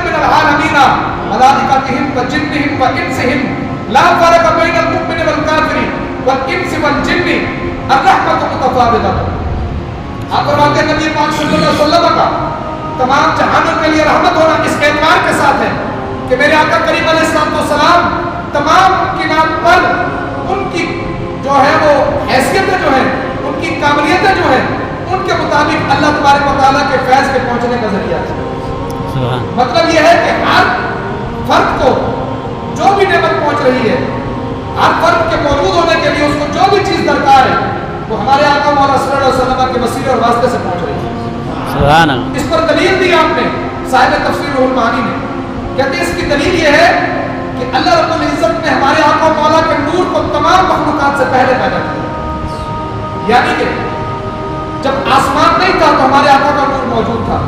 من العالمین ملائکتہم وجنہم وانسہم لا فرق بین المؤمن والکافر والانس والجن الرحمۃ متفاوتۃ. آپ فرماتے ہیں نبی پاک صلی اللہ علیہ وسلم کا تمام جہانوں کے لیے رحمت ہونا اس اعتبار کے ساتھ ہے کہ میرے آقا کریم علیہ السلام تمام ممکنات پر ان کی جو ہے وہ حیثیتیں جو ہیں ان کی قابلیتیں جو ہیں ان کے مطابق اللہ تبارک و تعالیٰ کے فیض کے پہنچنے کا ذریعہ ہے. مطلب یہ ہے کہ ہر فرد کو جو بھی نعمت پہنچ رہی ہے ہر فرد کے موجود ہونے کے لیے اس کو جو بھی چیز درکار ہے وہ ہمارے آقا مولا صلی اللہ علیہ وسلم کے وسیلے اور واسطے سے پہنچ رہی ہے. سبحان اللہ. اس پر دلیل دی آپ نے صاحب تفسیر روح المعانی نے کہتے ہیں اس کی دلیل یہ ہے کہ اللہ رب العزت نے ہمارے آقا مولا کے نور کو تمام مخلوقات سے پہلے پیدا کیا. یعنی کہ جب آسمان نہیں تھا تو ہمارے آقا کا نور موجود تھا,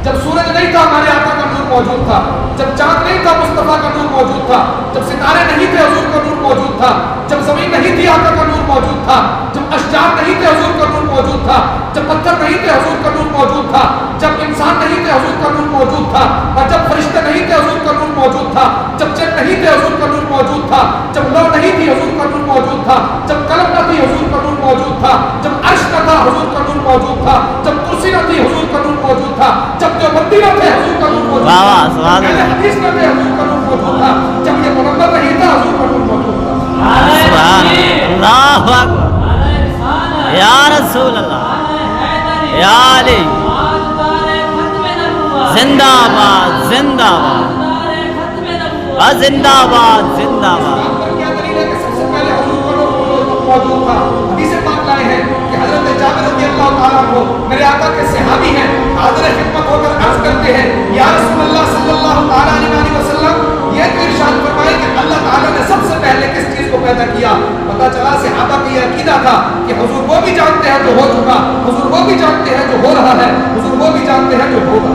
جب سورج نہیں تھا ہمارے آقا کا نور موجود تھا, جب چاند نہیں تھا مصطفیٰ کا نور موجود تھا, جب ستارے نہیں تھے حضور کا نور موجود تھا, جب زمین نہیں تھی آقا کا نور موجود تھا, جب اشجار نہیں تھے حضور کا نور موجود تھا, جب پتھر نہیں تھے حضور کا نور موجود تھا, جب انسان نہیں تھے حضور کا نور موجود تھا, اور جب فرشتے نہیں تھے حضور کا نور موجود تھا, جب جن نہیں تھے حضور کا نور موجود تھا, جب لو نہیں تھی حضور کا نور موجود تھا, جب قلم نہ تھی حضور کا نور موجود تھا, جب عرش نہ تھا حضور کا نور موجود تھا, جب کرسی نہ تھی حضور کا نور موجود تھا, جب دیوبندی نہ تھے حضور کا نور موجود تھا, اہل حدیث نہ تھے حضور کا نور موجود تھا, جب یہ پیغمبر نہیں تھا حضور کا نور موجود تھا. سبحان اللہ اکبر یا رسول اللہ یا علی زندہ باد زندہ باد زندہ باد زندہ باد. کیا دلیل ہے کہ سب سے پہلے حضور کا نور موجود تھا؟ حدیث پاک لائے ہیں کہ حضرت جابر رضی اللہ تعالیٰ عنہ میرے آقا کے صحابی ہیں, حاضر خدمت ہو کر عرض کرتے ہیں یا رسول اللہ صلی اللہ تعالیٰ علیہ وسلم یہ تو ارشاد فرمائے کہ اللہ تعالیٰ نے سب سے پہلے کس چیز کو پیدا کیا؟ پتہ چلا صحابہ کا یہ عقیدہ تھا کہ حضور وہ بھی جانتے ہیں جو ہو چکا, حضور وہ بھی جانتے ہیں جو ہو رہا ہے, حضور وہ بھی جانتے ہیں جو ہوگا.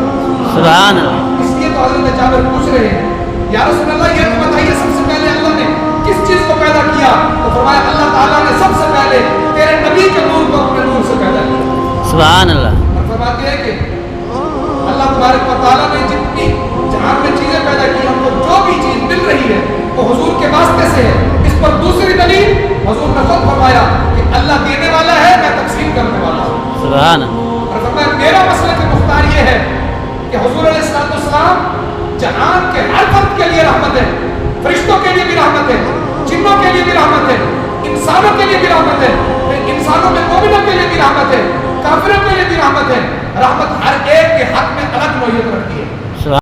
سبحان اللہ. اس لیے تو حضرت جابر پوچھ رہے ہیں یا رسول اللہ یہ تو بتائیے سب سے پہلے اللہ نے کس چیز کو پیدا کیا؟ تو فرمایا اللہ تعالیٰ نے سب سے پہلے تیرے نبی کے نور کو اپنے نور سے پیدا کیا. سبحان اللہ. اور فرماتے ہیں کہ اللہ تبارک و تعالیٰ نے جتنی جہان میں چیزیں پیدا کی ہم کو جو بھی چیز مل رہی ہے وہ حضور کے واسطے سے ہے. اس پر دوسری دلیل حضور نے خود فرمایا کہ اللہ دینے والا ہے, میں تقسیم کرنے والا ہوں. سبحان اللہ. اور فرمایا میرا مسئلہ کہ مختار یہ ہے کہ حضور علیہ السلام جہان کے ہر فرد کے لیے رحمت ہے, فرشتوں کے لیے بھی رحمت ہے, جنوں کے لیے بھی رحمت ہے, انسانوں کے لیے بھی رحمت ہے, انسانوں میں مومنوں کے لیے بھی رحمت ہے, کافروں کے لیے بھی رحمت ہے. رحمت ہر ایک کے حق میں الگ نوعیت رکھتی ہے.